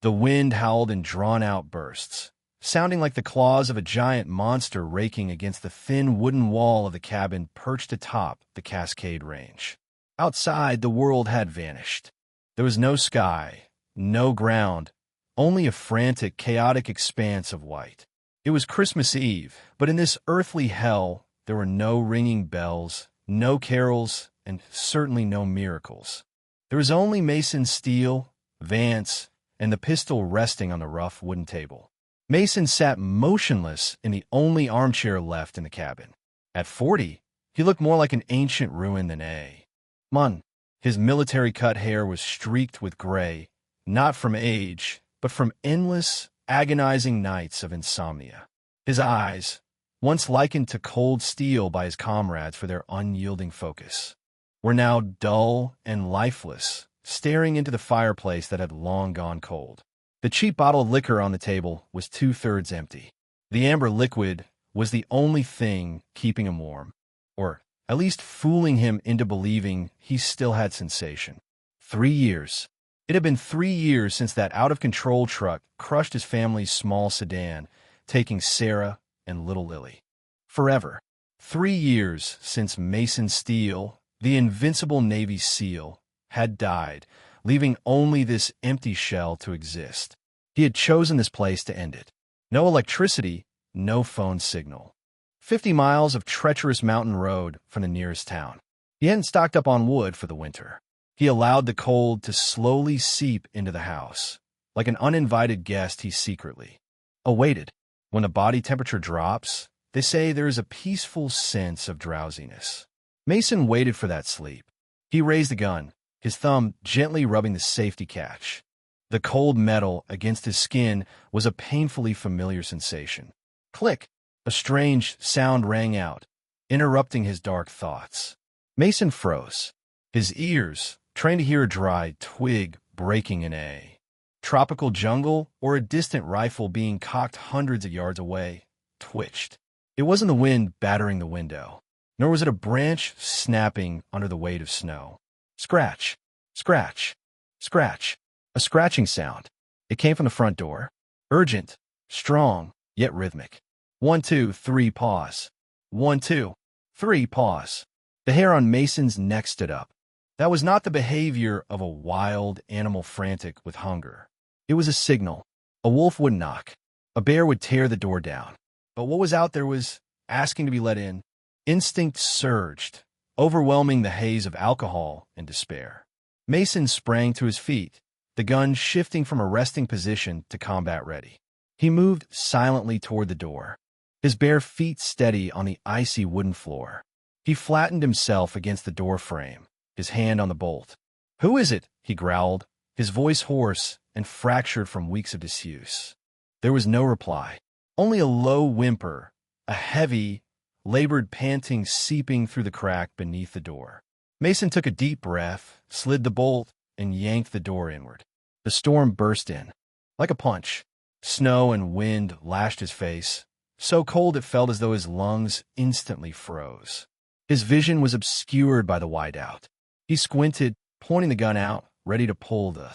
The wind howled in drawn-out bursts, sounding like the claws of a giant monster raking against the thin wooden wall of the cabin perched atop the Cascade Range. Outside, the world had vanished. There was no sky, no ground, only a frantic, chaotic expanse of white. It was Christmas Eve, but in this earthly hell, there were no ringing bells, no carols, and certainly no miracles. There was only Mason Steele, Vance, and the pistol resting on the rough wooden table. Mason sat motionless in the only armchair left in the cabin. At 40, he looked more like an ancient ruin than a man. His military-cut hair was streaked with gray, not from age, but from endless, agonizing nights of insomnia. His eyes, once likened to cold steel by his comrades for their unyielding focus, were now dull and lifeless, staring into the fireplace that had long gone cold. The cheap bottle of liquor on the table was 2/3 empty. The amber liquid was the only thing keeping him warm, or at least fooling him into believing he still had sensation. 3 years. It had been 3 years since that out-of-control truck crushed his family's small sedan, taking Sarah and little Lily. Forever. 3 years since Mason Steele, the invincible Navy SEAL, had died, leaving only this empty shell to exist. He had chosen this place to end it. No electricity, no phone signal. 50 miles of treacherous mountain road from the nearest town. He hadn't stocked up on wood for the winter. He allowed the cold to slowly seep into the house. Like an uninvited guest, he secretly awaited. When the body temperature drops, they say there is a peaceful sense of drowsiness. Mason waited for that sleep. He raised the gun, his thumb gently rubbing the safety catch. The cold metal against his skin was a painfully familiar sensation. Click! A strange sound rang out, interrupting his dark thoughts. Mason froze. His ears, trained to hear a dry twig breaking in a tropical jungle or a distant rifle being cocked hundreds of yards away, twitched. It wasn't the wind battering the window, nor was it a branch snapping under the weight of snow. Scratch, scratch, scratch. A scratching sound. It came from the front door. Urgent, strong, yet rhythmic. 1, 2, 3, pause. 1, 2, 3, pause. The hair on Mason's neck stood up. That was not the behavior of a wild animal frantic with hunger. It was a signal. A wolf would knock. A bear would tear the door down. But what was out there was asking to be let in. Instinct surged, overwhelming the haze of alcohol and despair. Mason sprang to his feet, the gun shifting from a resting position to combat ready. He moved silently toward the door, his bare feet steady on the icy wooden floor. He flattened himself against the door frame, his hand on the bolt. "Who is it?" he growled, his voice hoarse and fractured from weeks of disuse. There was no reply, only a low whimper, a heavy, labored panting seeping through the crack beneath the door. Mason took a deep breath, slid the bolt, and yanked the door inward. The storm burst in. Like a punch, snow and wind lashed his face, so cold it felt as though his lungs instantly froze. His vision was obscured by the whiteout. He squinted, pointing the gun out, ready to pull the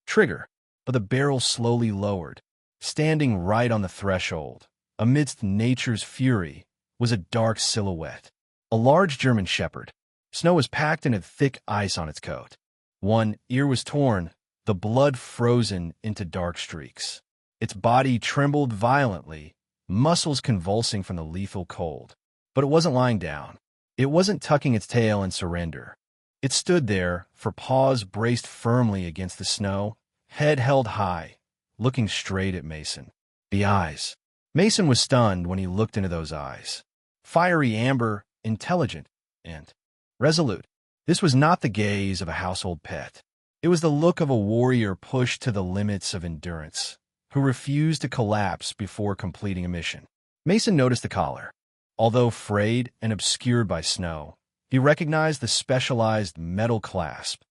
trigger, but the barrel slowly lowered. Standing right on the threshold, amidst nature's fury, was a dark silhouette. A large German shepherd. Snow was packed and had thick ice on its coat. One ear was torn, the blood frozen into dark streaks. Its body trembled violently, muscles convulsing from the lethal cold. But it wasn't lying down. It wasn't tucking its tail in surrender. It stood there, for paws braced firmly against the snow, head held high, looking straight at Mason. The eyes. Mason was stunned when he looked into those eyes. Fiery amber, intelligent, and resolute. This was not the gaze of a household pet. It was the look of a warrior pushed to the limits of endurance, who refused to collapse before completing a mission. Mason noticed the collar. Although frayed and obscured by snow, he recognized the specialized metal clasp,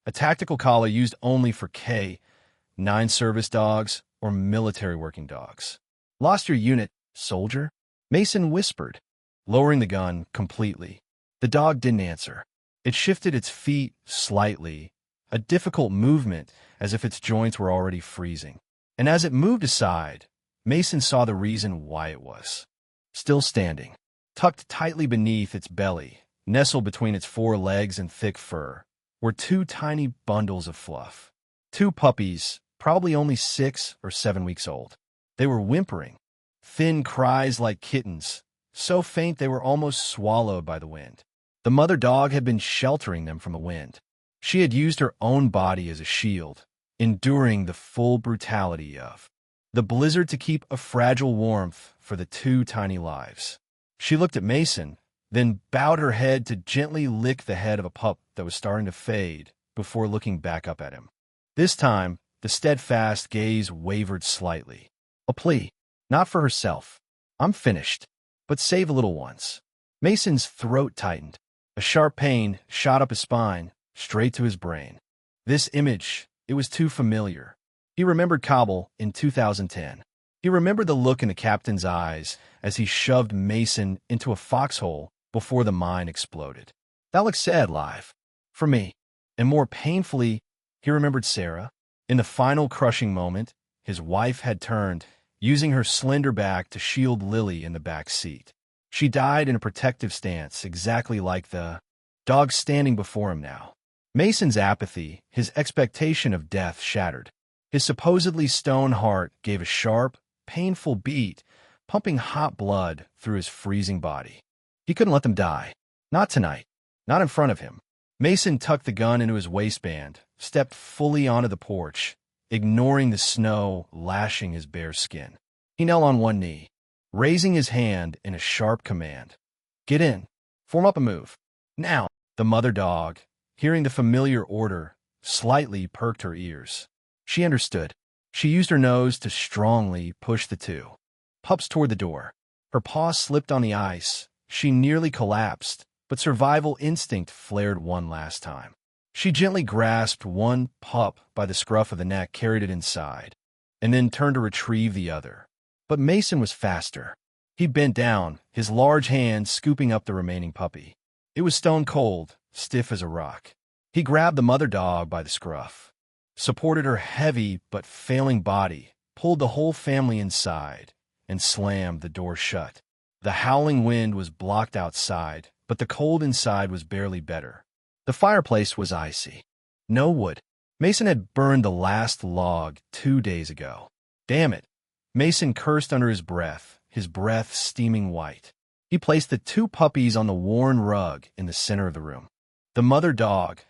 a tactical collar used only for K-9 service dogs or military working dogs. "Lost your unit, soldier?" Mason whispered, lowering the gun completely. The dog didn't answer. It shifted its feet slightly, a difficult movement, as if its joints were already freezing. And as it moved aside, Mason saw the reason why it was. Still standing, tucked tightly beneath its belly, nestled between its four legs and thick fur, were two tiny bundles of fluff. Two puppies, probably only 6 or 7 weeks old. They were whimpering, thin cries like kittens, so faint they were almost swallowed by the wind. The mother dog had been sheltering them from the wind. She had used her own body as a shield, enduring the full brutality of the blizzard to keep a fragile warmth for the two tiny lives. She looked at Mason, then bowed her head to gently lick the head of a pup that was starting to fade before looking back up at him. This time, the steadfast gaze wavered slightly. A plea, not for herself. I'm finished, but save the little ones. Mason's throat tightened. A sharp pain shot up his spine, straight to his brain. This image, it was too familiar. He remembered Kabul in 2010. He remembered the look in the captain's eyes as he shoved Mason into a foxhole before the mine exploded. That looked sad live. For me. And more painfully, he remembered Sarah. In the final crushing moment, his wife had turned, using her slender back to shield Lily in the back seat. She died in a protective stance, exactly like the dog standing before him now. Mason's apathy, his expectation of death shattered. His supposedly stone heart gave a sharp, painful beat, pumping hot blood through his freezing body. He couldn't let them die. Not tonight. Not in front of him. Mason tucked the gun into his waistband, stepped fully onto the porch, ignoring the snow lashing his bare skin. He knelt on one knee, raising his hand in a sharp command. Get in. Form up and move. Now. The mother dog, hearing the familiar order, slightly perked her ears. She understood. She used her nose to strongly push the two pups toward the door. Her paw slipped on the ice. She nearly collapsed, but survival instinct flared one last time. She gently grasped one pup by the scruff of the neck, carried it inside, and then turned to retrieve the other. But Mason was faster. He bent down, his large hand scooping up the remaining puppy. It was stone cold, stiff as a rock. He grabbed the mother dog by the scruff, supported her heavy but failing body, pulled the whole family inside, and slammed the door shut. The howling wind was blocked outside, but the cold inside was barely better. The fireplace was icy. No wood. Mason had burned the last log 2 days ago. Damn it. Mason cursed under his breath steaming white. He placed the two puppies on the worn rug in the center of the room. The mother dog,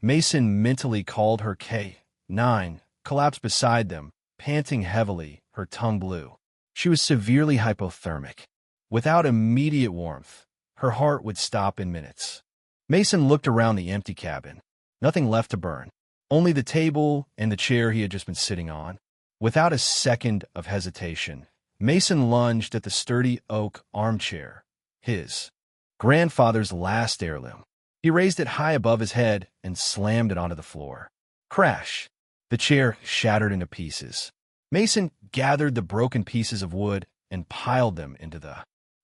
Mason mentally called her K9, collapsed beside them, panting heavily, her tongue blue. She was severely hypothermic. Without immediate warmth, her heart would stop in minutes. Mason looked around the empty cabin. Nothing left to burn. Only the table and the chair he had just been sitting on. Without a second of hesitation, Mason lunged at the sturdy oak armchair, his grandfather's last heirloom. He raised it high above his head and slammed it onto the floor. Crash! The chair shattered into pieces. Mason gathered the broken pieces of wood and piled them into the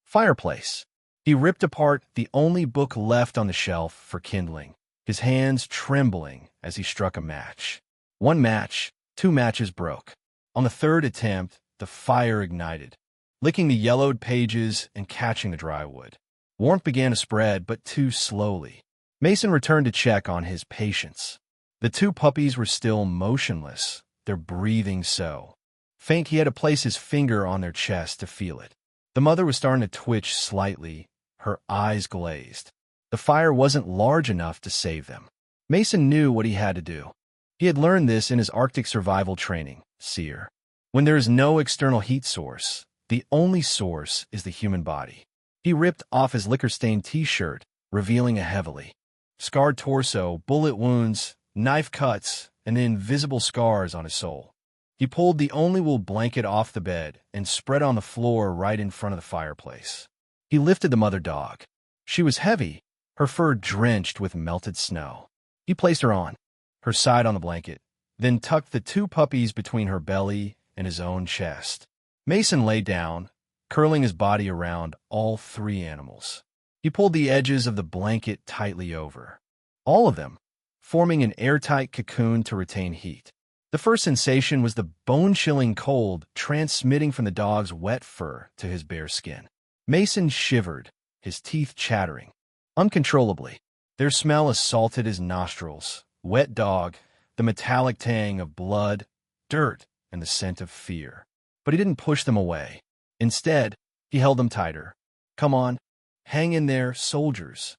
fireplace. He ripped apart the only book left on the shelf for kindling, his hands trembling as he struck a match. One match, 2 matches broke. On the third attempt, the fire ignited, licking the yellowed pages and catching the dry wood. Warmth began to spread, but too slowly. Mason returned to check on his patients. The two puppies were still motionless, their breathing so faint he had to place his finger on their chest to feel it. The mother was starting to twitch slightly, her eyes glazed. The fire wasn't large enough to save them. Mason knew what he had to do. He had learned this in his Arctic survival training, SEER. When there is no external heat source, the only source is the human body. He ripped off his liquor-stained t-shirt, revealing a heavily scarred torso, bullet wounds, knife cuts, and then visible scars on his soul. He pulled the only wool blanket off the bed and spread on the floor right in front of the fireplace. He lifted the mother dog. She was heavy, her fur drenched with melted snow. He placed her on, her side on the blanket, then tucked the two puppies between her belly and his own chest. Mason lay down, curling his body around all 3 animals. He pulled the edges of the blanket tightly over, all of them, forming an airtight cocoon to retain heat. The first sensation was the bone-chilling cold transmitting from the dog's wet fur to his bare skin. Mason shivered, his teeth chattering uncontrollably. Their smell assaulted his nostrils. Wet dog, the metallic tang of blood, dirt, and the scent of fear. But he didn't push them away. Instead, he held them tighter. "Come on, hang in there, soldiers."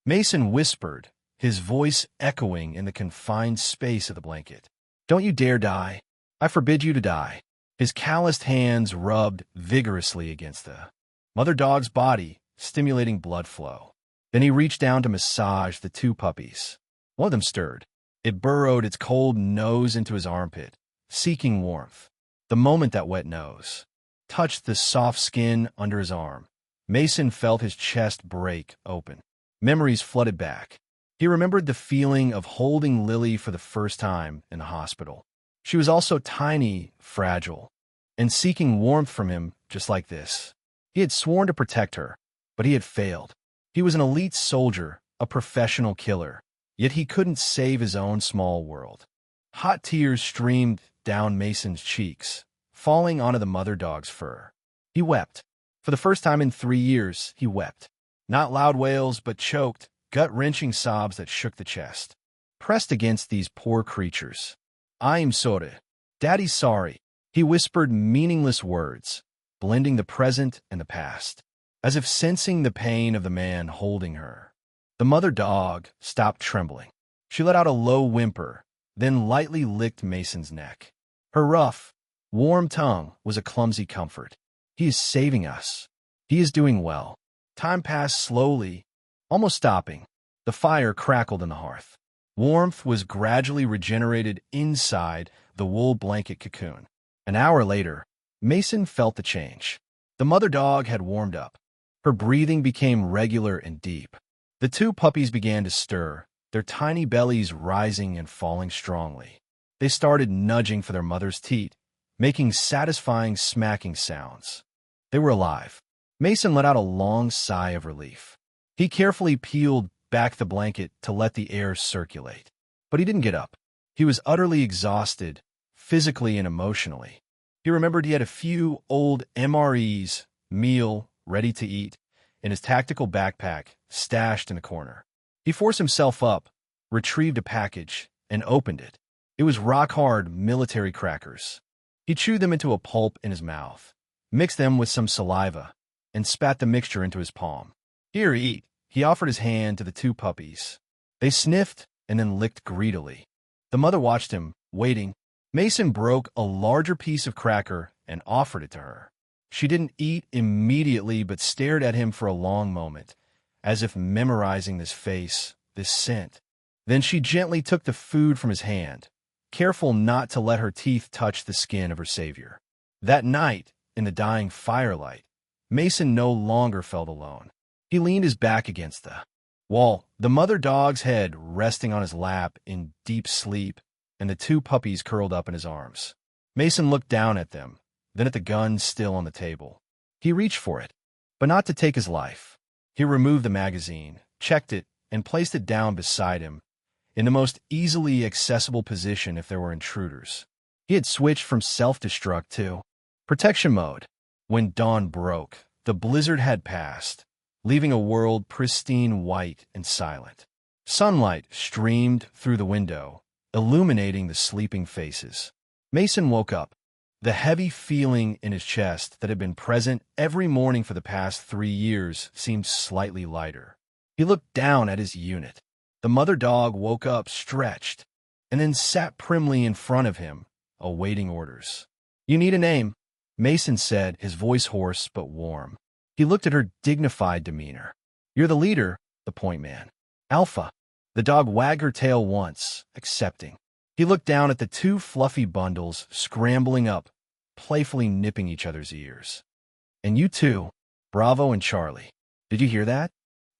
Mason whispered, his voice echoing in the confined space of the blanket. "Don't you dare die. I forbid you to die." His calloused hands rubbed vigorously against the mother dog's body, stimulating blood flow. Then he reached down to massage the two puppies. One of them stirred. It burrowed its cold nose into his armpit, seeking warmth. The moment that wet nose touched the soft skin under his arm, Mason felt his chest break open. Memories flooded back. He remembered the feeling of holding Lily for the first time in the hospital. She was also tiny, fragile, and seeking warmth from him just like this. He had sworn to protect her, but he had failed. He was an elite soldier, a professional killer, yet he couldn't save his own small world. Hot tears streamed down Mason's cheeks, falling onto the mother dog's fur. He wept. For the first time in 3 years, he wept. Not loud wails, but choked, gut-wrenching sobs that shook the chest. Pressed against these poor creatures. "I'm sorry. Daddy's sorry." He whispered meaningless words, blending the present and the past, as if sensing the pain of the man holding her. The mother dog stopped trembling. She let out a low whimper, then lightly licked Mason's neck. Her rough, warm tongue was a clumsy comfort. "He is saving us. He is doing well." Time passed slowly, almost stopping. The fire crackled in the hearth. Warmth was gradually regenerated inside the wool blanket cocoon. An hour later, Mason felt the change. The mother dog had warmed up. Her breathing became regular and deep. The two puppies began to stir, their tiny bellies rising and falling strongly. They started nudging for their mother's teat, making satisfying smacking sounds. They were alive. Mason let out a long sigh of relief. He carefully peeled back the blanket to let the air circulate. But he didn't get up. He was utterly exhausted, physically and emotionally. He remembered he had a few old MREs, meal, ready to eat, in his tactical backpack, stashed in a corner. He forced himself up, retrieved a package, and opened it. It was rock-hard military crackers. He chewed them into a pulp in his mouth, mixed them with some saliva, and spat the mixture into his palm. "Here, eat." He offered his hand to the two puppies. They sniffed and then licked greedily. The mother watched him, waiting. Mason broke a larger piece of cracker and offered it to her. She didn't eat immediately but stared at him for a long moment, as if memorizing this face, this scent. Then she gently took the food from his hand, careful not to let her teeth touch the skin of her savior. That night, in the dying firelight, Mason no longer felt alone. He leaned his back against the wall, the mother dog's head resting on his lap in deep sleep, and the two puppies curled up in his arms. Mason looked down at them, then at the gun still on the table. He reached for it, but not to take his life. He removed the magazine, checked it, and placed it down beside him, in the most easily accessible position if there were intruders. He had switched from self-destruct to protection mode. When dawn broke, the blizzard had passed, leaving a world pristine white and silent. Sunlight streamed through the window, illuminating the sleeping faces. Mason woke up. The heavy feeling in his chest that had been present every morning for the past 3 years seemed slightly lighter. He looked down at his unit. The mother dog woke up stretched, and then sat primly in front of him, awaiting orders. "You need a name," Mason said, his voice hoarse but warm. He looked at her dignified demeanor. "You're the leader," the point man. "Alpha." The dog wagged her tail once, accepting. He looked down at the two fluffy bundles scrambling up, playfully nipping each other's ears. "And you too, Bravo and Charlie. Did you hear that?"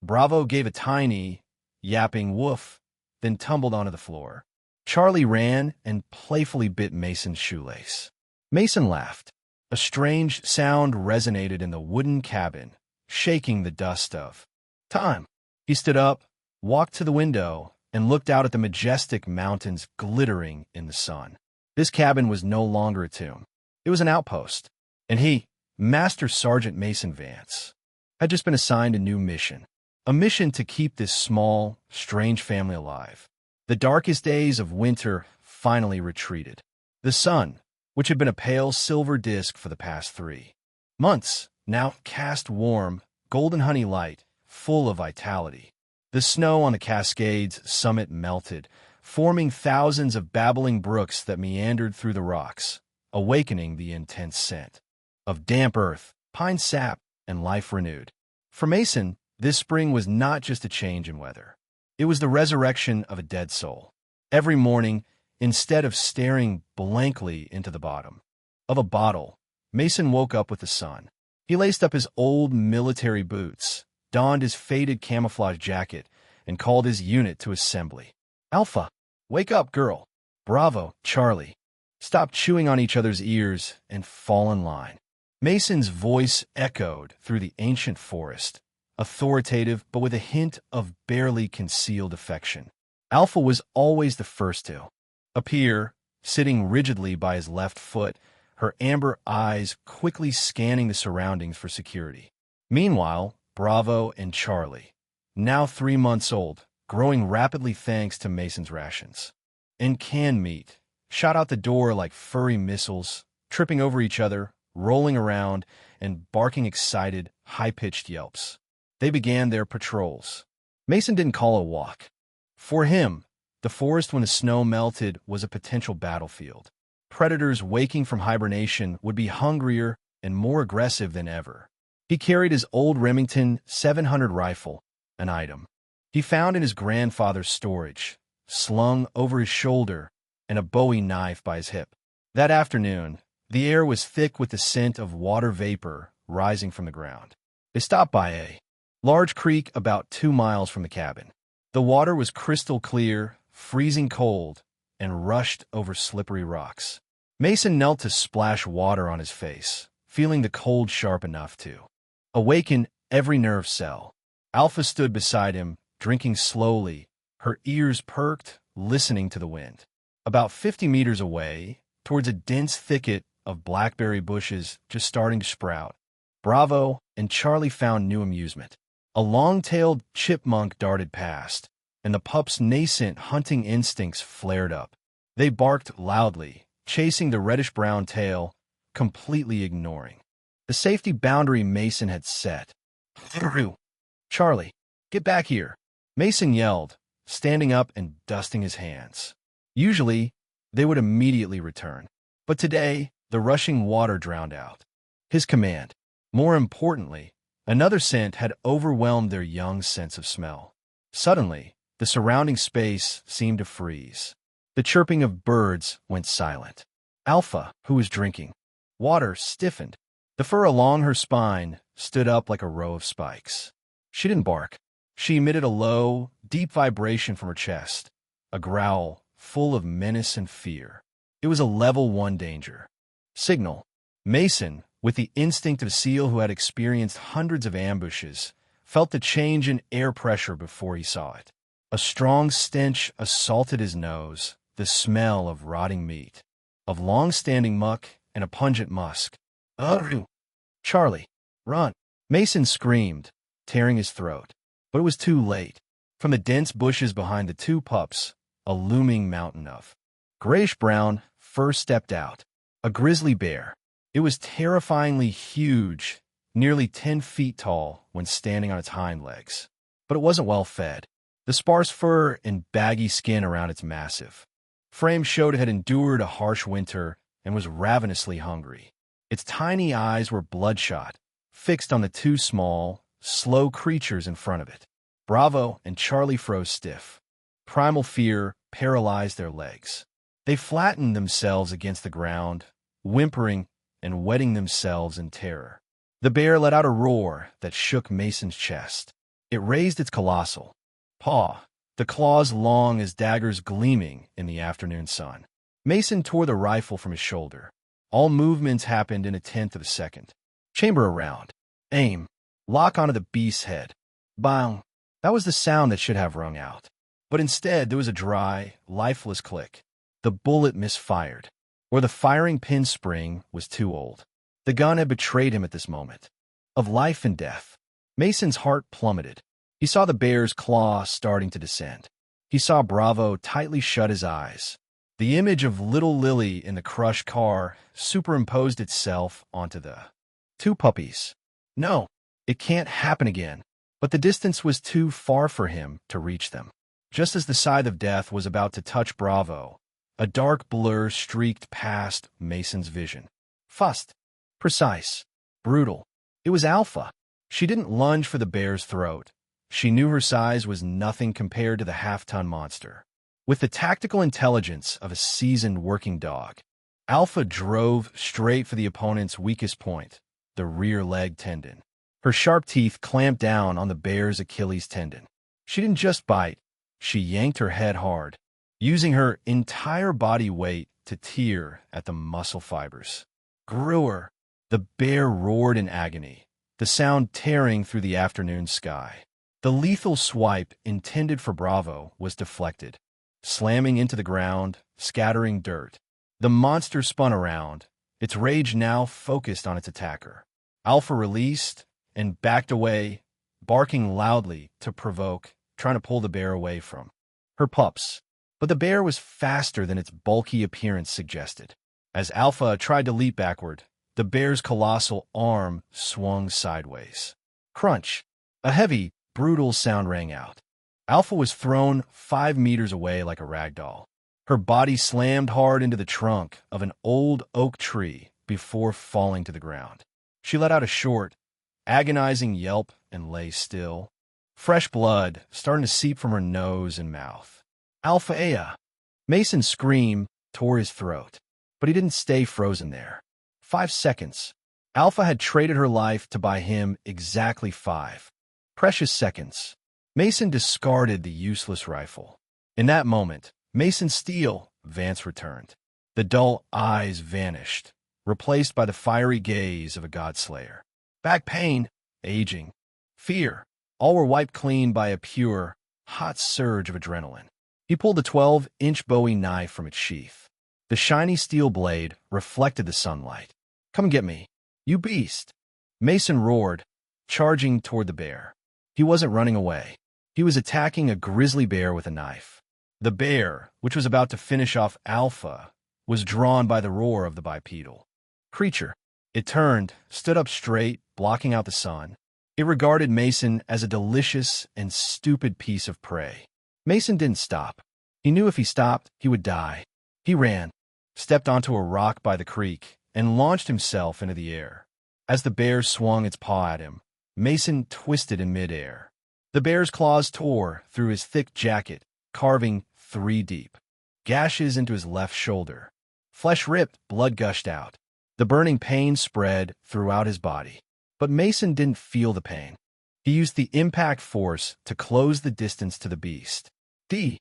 Bravo gave a tiny, yapping woof, then tumbled onto the floor. Charlie ran and playfully bit Mason's shoelace. Mason laughed. A strange sound resonated in the wooden cabin, shaking the dust of time. He stood up, walked to the window, and looked out at the majestic mountains glittering in the sun. This cabin was no longer a tomb. It was an outpost. And he, Master Sergeant Mason Vance, had just been assigned a new mission. A mission to keep this small, strange family alive. The darkest days of winter finally retreated. The sun, which had been a pale silver disk for the past 3 months, now cast warm, golden honey light, full of vitality. The snow on the Cascades' summit melted, forming thousands of babbling brooks that meandered through the rocks, awakening the intense scent of damp earth, pine sap, and life renewed. For Mason, this spring was not just a change in weather. It was the resurrection of a dead soul. Every morning, instead of staring blankly into the bottom of a bottle, Mason woke up with the sun. He laced up his old military boots, donned his faded camouflage jacket, and called his unit to assembly. Alpha, wake up, girl. Bravo, Charlie. Stop chewing on each other's ears and fall in line. Mason's voice echoed through the ancient forest, authoritative but with a hint of barely concealed affection. Alpha was always the first to appear, sitting rigidly by his left foot, her amber eyes quickly scanning the surroundings for security. Meanwhile, Bravo and Charlie, now 3 months old, growing rapidly thanks to Mason's rations, and canned meat, shot out the door like furry missiles, tripping over each other, rolling around, and barking excited, high-pitched yelps. They began their patrols. Mason didn't call a walk. For him, the forest when the snow melted was a potential battlefield. Predators waking from hibernation would be hungrier and more aggressive than ever. He carried his old Remington 700 rifle, an item he found in his grandfather's storage, slung over his shoulder, and a Bowie knife by his hip. That afternoon, the air was thick with the scent of water vapor rising from the ground. They stopped by a large creek about 2 miles from the cabin. The water was crystal clear, freezing cold, and rushed over slippery rocks. Mason knelt to splash water on his face, feeling the cold sharp enough to awaken every nerve cell. Alpha stood beside him, drinking slowly, her ears perked, listening to the wind. About 50 meters away, towards a dense thicket of blackberry bushes just starting to sprout, Bravo and Charlie found new amusement. A long-tailed chipmunk darted past, and the pup's nascent hunting instincts flared up. They barked loudly, chasing the reddish-brown tail, completely ignoring the safety boundary Mason had set. Charlie, get back here, Mason yelled, standing up and dusting his hands. Usually, they would immediately return, but today, the rushing water drowned out his command. More importantly, another scent had overwhelmed their young sense of smell. Suddenly, the surrounding space seemed to freeze. The chirping of birds went silent. Alpha, who was drinking water, stiffened. The fur along her spine stood up like a row of spikes. She didn't bark. She emitted a low, deep vibration from her chest, a growl full of menace and fear. It was a level 1 danger signal. Mason, with the instinct of a seal who had experienced hundreds of ambushes, felt the change in air pressure before he saw it. A strong stench assaulted his nose, the smell of rotting meat, of long-standing muck, and a pungent musk. Charlie, run! Mason screamed, tearing his throat. But it was too late. From the dense bushes behind the 2 pups, a looming mountain of grayish-brown fur stepped out. A grizzly bear. It was terrifyingly huge, nearly 10 feet tall when standing on its hind legs. But it wasn't well fed. The sparse fur and baggy skin around its massive frame showed it had endured a harsh winter and was ravenously hungry. Its tiny eyes were bloodshot, fixed on the 2 small, slow creatures in front of it. Bravo and Charlie froze stiff. Primal fear paralyzed their legs. They flattened themselves against the ground, whimpering and wetting themselves in terror. The bear let out a roar that shook Mason's chest. It raised its colossal paw, the claws long as daggers gleaming in the afternoon sun. Mason tore the rifle from his shoulder. All movements happened in a tenth of a second. Chamber around. Aim. Lock onto the beast's head. Bang. That was the sound that should have rung out. But instead, there was a dry, lifeless click. The bullet misfired. or the firing pin spring was too old. The gun had betrayed him at this moment of life and death. Mason's heart plummeted. He saw the bear's claw starting to descend. He saw Bravo tightly shut his eyes. The image of little Lily in the crushed car superimposed itself onto the two puppies. No, it can't happen again. But the distance was too far for him to reach them. Just as the scythe of death was about to touch Bravo, a dark blur streaked past Mason's vision. Fast, precise, brutal. It was Alpha. She didn't lunge for the bear's throat. She knew her size was nothing compared to the half-ton monster. With the tactical intelligence of a seasoned working dog, Alpha drove straight for the opponent's weakest point, the rear leg tendon. Her sharp teeth clamped down on the bear's Achilles tendon. She didn't just bite, she yanked her head hard, using her entire body weight to tear at the muscle fibers. Gruer! The bear roared in agony, the sound tearing through the afternoon sky. The lethal swipe intended for Bravo was deflected, slamming into the ground, scattering dirt. The monster spun around, its rage now focused on its attacker. Alpha released and backed away, barking loudly to provoke, trying to pull the bear away from her pups. But the bear was faster than its bulky appearance suggested. As Alpha tried to leap backward, the bear's colossal arm swung sideways. Crunch! A heavy, brutal sound rang out. Alpha was thrown 5 meters away like a rag doll. Her body slammed hard into the trunk of an old oak tree before falling to the ground. She let out a short, agonizing yelp and lay still. Fresh blood starting to seep from her nose and mouth. Alpha Ea! Mason's scream tore his throat, but he didn't stay frozen there. 5 seconds. Alpha had traded her life to buy him exactly 5 precious seconds. Mason discarded the useless rifle. In that moment, Mason's steel, Vance returned. The dull eyes vanished, replaced by the fiery gaze of a godslayer. Back pain, aging, fear, all were wiped clean by a pure, hot surge of adrenaline. He pulled the 12-inch Bowie knife from its sheath. The shiny steel blade reflected the sunlight. Come and get me, you beast! Mason roared, charging toward the bear. He wasn't running away. He was attacking a grizzly bear with a knife. The bear, which was about to finish off Alpha, was drawn by the roar of the bipedal creature. It turned, stood up straight, blocking out the sun. It regarded Mason as a delicious and stupid piece of prey. Mason didn't stop. He knew if he stopped, he would die. He ran, stepped onto a rock by the creek, and launched himself into the air. As the bear swung its paw at him, Mason twisted in midair. The bear's claws tore through his thick jacket, carving 3 deep. Gashes into his left shoulder. Flesh ripped, blood gushed out. The burning pain spread throughout his body. But Mason didn't feel the pain. He used the impact force to close the distance to the beast. He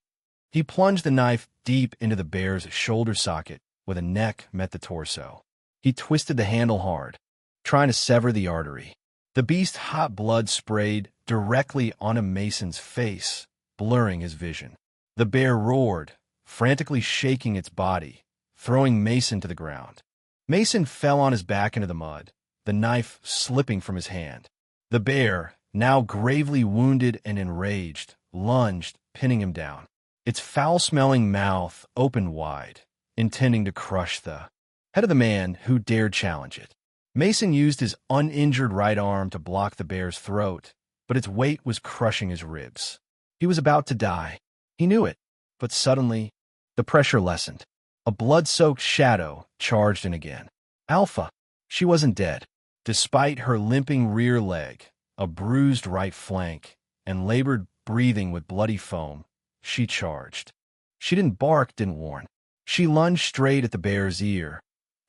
plunged the knife deep into the bear's shoulder socket where the neck met the torso. He twisted the handle hard, trying to sever the artery. The beast's hot blood sprayed directly onto Mason's face, blurring his vision. The bear roared, frantically shaking its body, throwing Mason to the ground. Mason fell on his back into the mud, the knife slipping from his hand. The bear, now gravely wounded and enraged, lunged, pinning him down. Its foul-smelling mouth opened wide, intending to crush the head of the man who dared challenge it. Mason used his uninjured right arm to block the bear's throat, but its weight was crushing his ribs. He was about to die. He knew it, but suddenly, the pressure lessened. A blood-soaked shadow charged in again. Alpha. She wasn't dead. Despite her limping rear leg, a bruised right flank, and labored breathing with bloody foam, she charged. She didn't bark, didn't warn. She lunged straight at the bear's ear,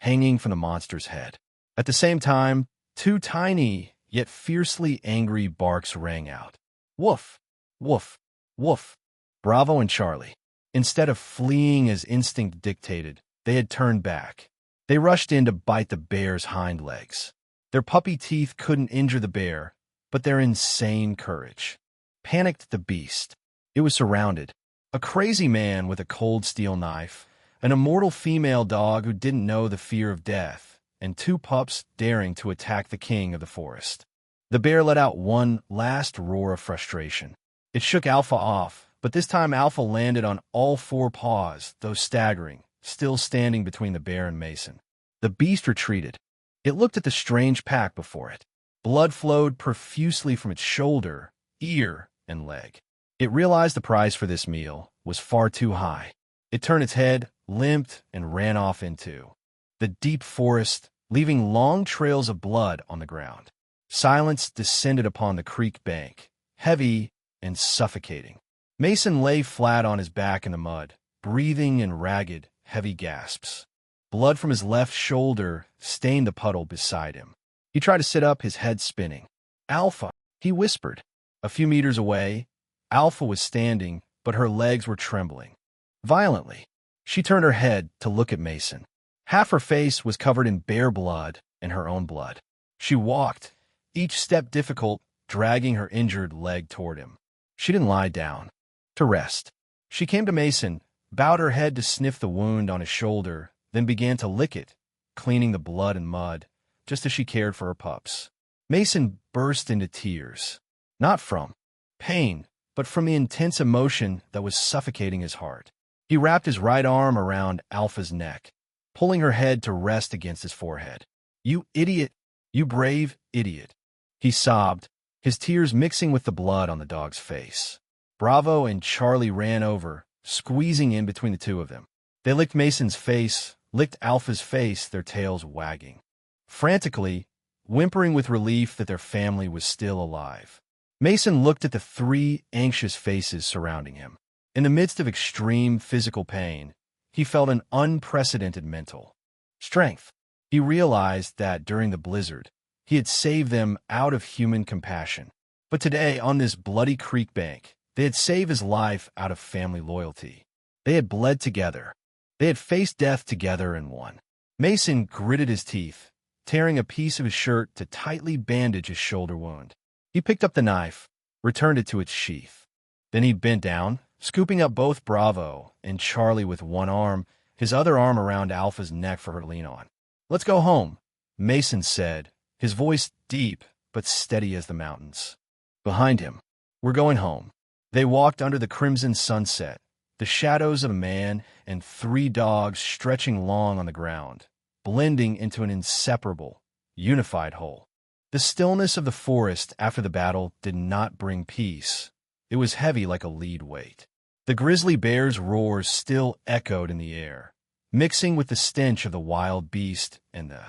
hanging from the monster's head. At the same time, 2 tiny, yet fiercely angry barks rang out. Woof, woof, woof. Bravo and Charlie. Instead of fleeing as instinct dictated, they had turned back. They rushed in to bite the bear's hind legs. Their puppy teeth couldn't injure the bear, but their insane courage panicked the beast. It was surrounded. A crazy man with a cold steel knife, an immortal female dog who didn't know the fear of death, and two pups daring to attack the king of the forest. The bear let out one last roar of frustration. It shook Alpha off, but this time Alpha landed on all four paws, though staggering, still standing between the bear and Mason. The beast retreated. It looked at the strange pack before it. Blood flowed profusely from its shoulder, ear, and leg. It realized the price for this meal was far too high. It turned its head, limped, and ran off into the deep forest, leaving long trails of blood on the ground. Silence descended upon the creek bank, heavy and suffocating. Mason lay flat on his back in the mud, breathing in ragged, heavy gasps. Blood from his left shoulder stained the puddle beside him. He tried to sit up, his head spinning. "Alpha," he whispered. A few meters away, Alpha was standing, but her legs were trembling violently. She turned her head to look at Mason. Half her face was covered in bear blood and her own blood. She walked, each step difficult, dragging her injured leg toward him. She didn't lie down to rest. She came to Mason, bowed her head to sniff the wound on his shoulder, then began to lick it, cleaning the blood and mud, just as she cared for her pups. Mason burst into tears, not from pain, but from the intense emotion that was suffocating his heart. He wrapped his right arm around Alpha's neck, pulling her head to rest against his forehead. "You idiot! You brave idiot!" He sobbed, his tears mixing with the blood on the dog's face. Bravo and Charlie ran over, squeezing in between the two of them. They licked Mason's face, licked Alpha's face, their tails wagging. Frantically, whimpering with relief that their family was still alive. Mason looked at the three anxious faces surrounding him. In the midst of extreme physical pain, he felt an unprecedented mental strength. He realized that during the blizzard, he had saved them out of human compassion. But today, on this bloody creek bank, they had saved his life out of family loyalty. They had bled together. They had faced death together and won. Mason gritted his teeth, tearing a piece of his shirt to tightly bandage his shoulder wound. He picked up the knife, returned it to its sheath. Then he bent down, scooping up both Bravo and Charlie with one arm, his other arm around Alpha's neck for her to lean on. "Let's go home," Mason said, his voice deep but steady as the mountains. Behind him, "We're going home." They walked under the crimson sunset, the shadows of a man and three dogs stretching long on the ground, blending into an inseparable, unified whole. The stillness of the forest after the battle did not bring peace. It was heavy like a lead weight. The grizzly bear's roars still echoed in the air, mixing with the stench of the wild beast and the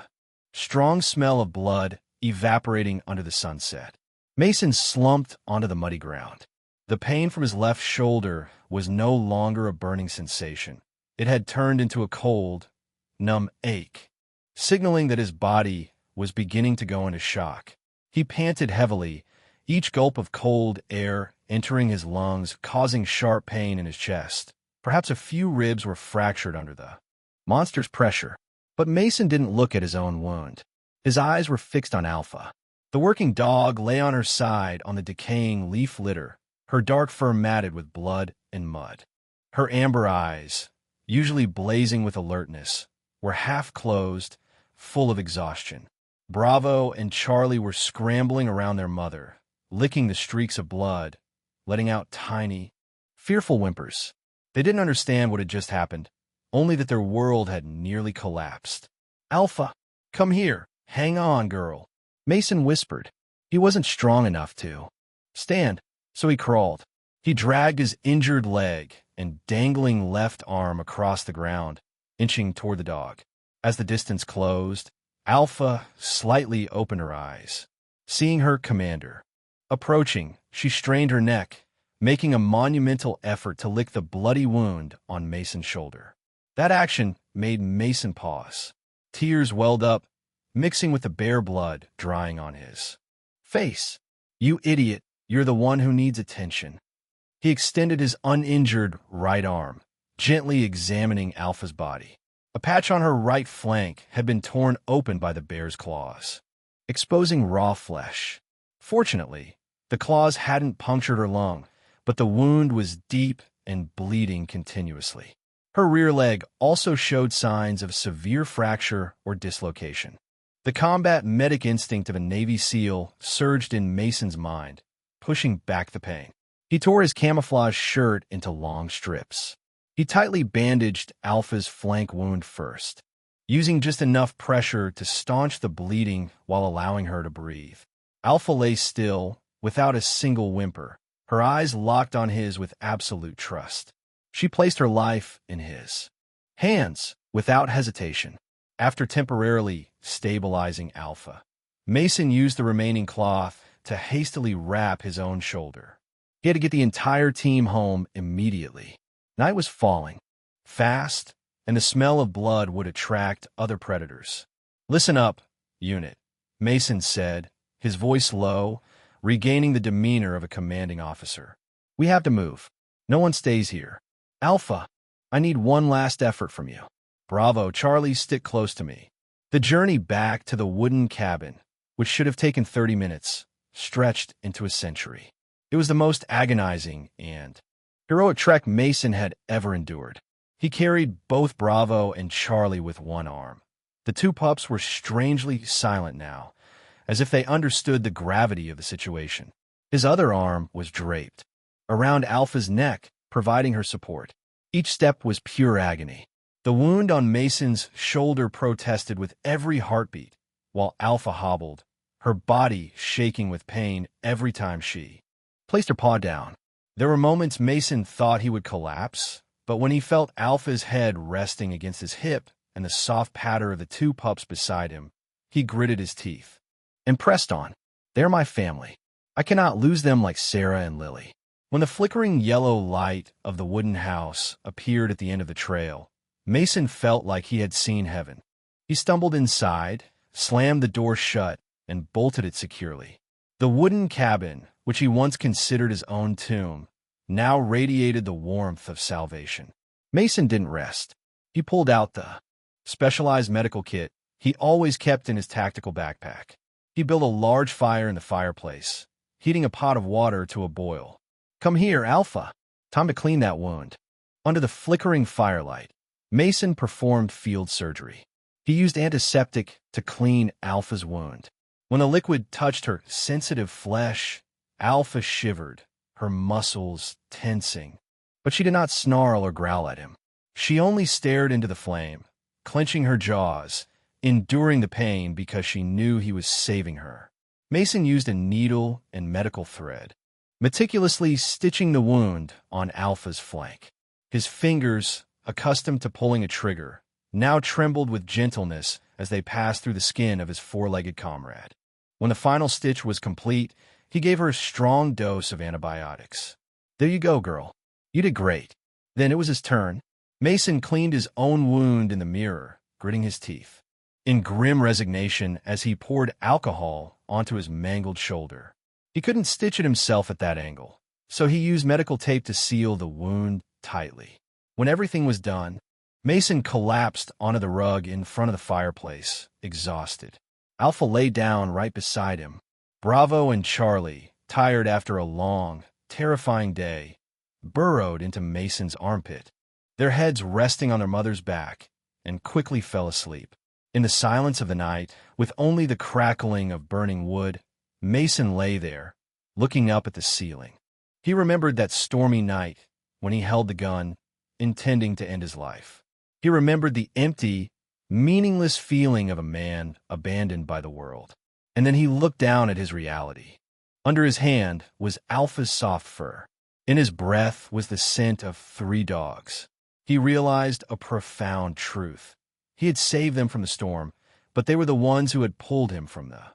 strong smell of blood evaporating under the sunset. Mason slumped onto the muddy ground. The pain from his left shoulder was no longer a burning sensation. It had turned into a cold, numb ache, signaling that his body was beginning to go into shock. He panted heavily, each gulp of cold air entering his lungs, causing sharp pain in his chest. Perhaps a few ribs were fractured under the monster's pressure. But Mason didn't look at his own wound. His eyes were fixed on Alpha. The working dog lay on her side on the decaying leaf litter, her dark fur matted with blood and mud. Her amber eyes, usually blazing with alertness, were half closed, full of exhaustion. Bravo and Charlie were scrambling around their mother, licking the streaks of blood, letting out tiny, fearful whimpers. They didn't understand what had just happened, only that their world had nearly collapsed. "Alpha, come here. Hang on, girl," Mason whispered. He wasn't strong enough to stand, so he crawled. He dragged his injured leg and dangling left arm across the ground, inching toward the dog. As the distance closed, Alpha slightly opened her eyes, seeing her commander. Approaching, she strained her neck, making a monumental effort to lick the bloody wound on Mason's shoulder. That action made Mason pause. Tears welled up, mixing with the bear blood drying on his face. "You idiot, you're the one who needs attention." He extended his uninjured right arm, gently examining Alpha's body. A patch on her right flank had been torn open by the bear's claws, exposing raw flesh. Fortunately, the claws hadn't punctured her lung, but the wound was deep and bleeding continuously. Her rear leg also showed signs of severe fracture or dislocation. The combat medic instinct of a Navy SEAL surged in Mason's mind, pushing back the pain. He tore his camouflage shirt into long strips. He tightly bandaged Alpha's flank wound first, using just enough pressure to staunch the bleeding while allowing her to breathe. Alpha lay still, without a single whimper, her eyes locked on his with absolute trust. She placed her life in his hands without hesitation. After temporarily stabilizing Alpha, Mason used the remaining cloth to hastily wrap his own shoulder. He had to get the entire team home immediately. Night was falling, fast, and the smell of blood would attract other predators. "Listen up, unit," Mason said, his voice low, regaining the demeanor of a commanding officer. "We have to move. No one stays here. Alpha, I need one last effort from you." "Bravo, Charlie, stick close to me." The journey back to the wooden cabin, which should have taken 30 minutes, stretched into a century. It was the most agonizing and heroic trek Mason had ever endured. He carried both Bravo and Charlie with one arm. The two pups were strangely silent now, as if they understood the gravity of the situation. His other arm was draped around Alpha's neck, providing her support. Each step was pure agony. The wound on Mason's shoulder protested with every heartbeat, while Alpha hobbled, her body shaking with pain every time she placed her paw down. There were moments Mason thought he would collapse, but when he felt Alpha's head resting against his hip and the soft patter of the two pups beside him, he gritted his teeth and pressed on. "They're my family. I cannot lose them like Sarah and Lily." When the flickering yellow light of the wooden house appeared at the end of the trail, Mason felt like he had seen heaven. He stumbled inside, slammed the door shut, and bolted it securely. The wooden cabin, which he once considered his own tomb, now radiated the warmth of salvation. Mason didn't rest. He pulled out the specialized medical kit he always kept in his tactical backpack. He built a large fire in the fireplace, heating a pot of water to a boil. "Come here, Alpha. Time to clean that wound." Under the flickering firelight, Mason performed field surgery. He used antiseptic to clean Alpha's wound. When the liquid touched her sensitive flesh, Alpha shivered, her muscles tensing. But she did not snarl or growl at him. She only stared into the flame, clenching her jaws, enduring the pain because she knew he was saving her. Mason used a needle and medical thread, meticulously stitching the wound on Alpha's flank. His fingers, accustomed to pulling a trigger, now trembled with gentleness as they passed through the skin of his four-legged comrade. When the final stitch was complete, he gave her a strong dose of antibiotics. "There you go, girl. You did great." Then it was his turn. Mason cleaned his own wound in the mirror, gritting his teeth in grim resignation as he poured alcohol onto his mangled shoulder. He couldn't stitch it himself at that angle, so he used medical tape to seal the wound tightly. When everything was done, Mason collapsed onto the rug in front of the fireplace, exhausted. Alpha lay down right beside him. Bravo and Charlie, tired after a long, terrifying day, burrowed into Mason's armpit, their heads resting on their mother's back, and quickly fell asleep. In the silence of the night, with only the crackling of burning wood, Mason lay there, looking up at the ceiling. He remembered that stormy night when he held the gun, intending to end his life. He remembered the empty, meaningless feeling of a man abandoned by the world. And then he looked down at his reality. Under his hand was Alpha's soft fur. In his breath was the scent of 3 dogs. He realized a profound truth. He had saved them from the storm, but they were the ones who had pulled him from the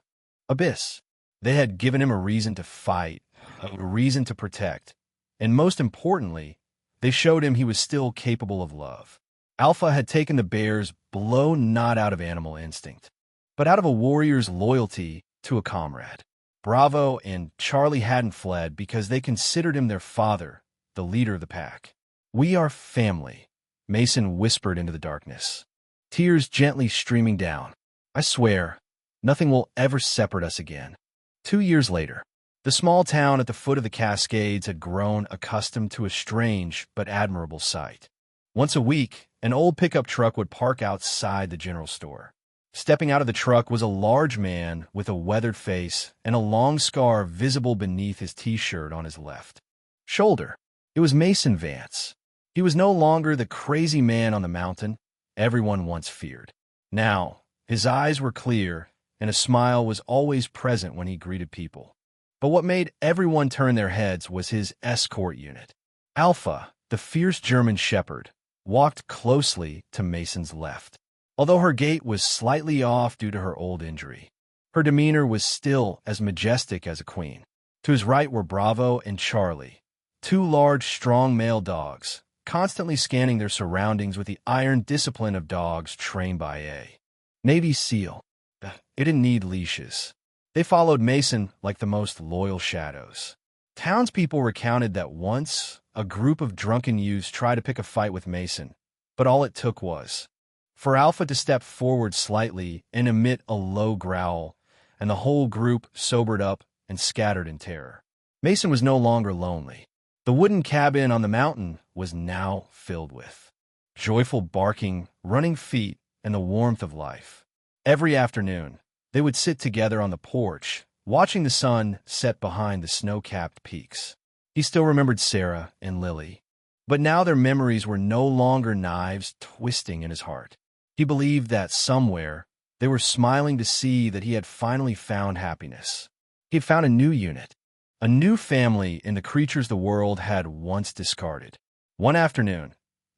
abyss. They had given him a reason to fight, a reason to protect, and most importantly, they showed him he was still capable of love. Alpha had taken the bear's blow not out of animal instinct, but out of a warrior's loyalty to a comrade. Bravo and Charlie hadn't fled because they considered him their father, the leader of the pack. "We are family," Mason whispered into the darkness, tears gently streaming down. "I swear, nothing will ever separate us again." 2 years later, the small town at the foot of the Cascades had grown accustomed to a strange but admirable sight. Once a week, an old pickup truck would park outside the general store. Stepping out of the truck was a large man with a weathered face and a long scar visible beneath his t-shirt on his left shoulder. It was Mason Vance. He was no longer the crazy man on the mountain everyone once feared. Now, his eyes were clear, and a smile was always present when he greeted people. But what made everyone turn their heads was his escort unit. Alpha, the fierce German shepherd, walked closely to Mason's left. Although her gait was slightly off due to her old injury, her demeanor was still as majestic as a queen. To his right were Bravo and Charlie, two large, strong male dogs, constantly scanning their surroundings with the iron discipline of dogs trained by a Navy SEAL. It didn't need leashes. They followed Mason like the most loyal shadows. Townspeople recounted that once a group of drunken youths tried to pick a fight with Mason, but all it took was for Alpha to step forward slightly and emit a low growl, and the whole group sobered up and scattered in terror. Mason was no longer lonely. The wooden cabin on the mountain was now filled with joyful barking, running feet, and the warmth of life. Every afternoon, they would sit together on the porch, watching the sun set behind the snow-capped peaks. He still remembered Sarah and Lily, but now their memories were no longer knives twisting in his heart. He believed that somewhere they were smiling to see that he had finally found happiness. He had found a new unit, a new family in the creatures the world had once discarded. One afternoon,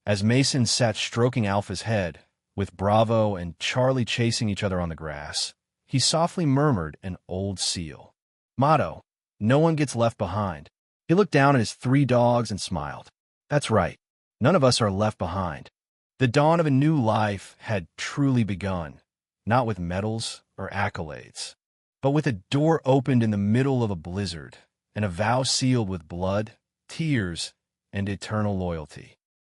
as Mason sat stroking Alpha's head, with Bravo and Charlie chasing each other on the grass, he softly murmured an old seal motto, "No one gets left behind." He looked down at his three dogs and smiled. That's right, none of us are left behind. The dawn of a new life had truly begun, not with medals or accolades, but with a door opened in the middle of a blizzard and a vow sealed with blood, tears, and eternal loyalty.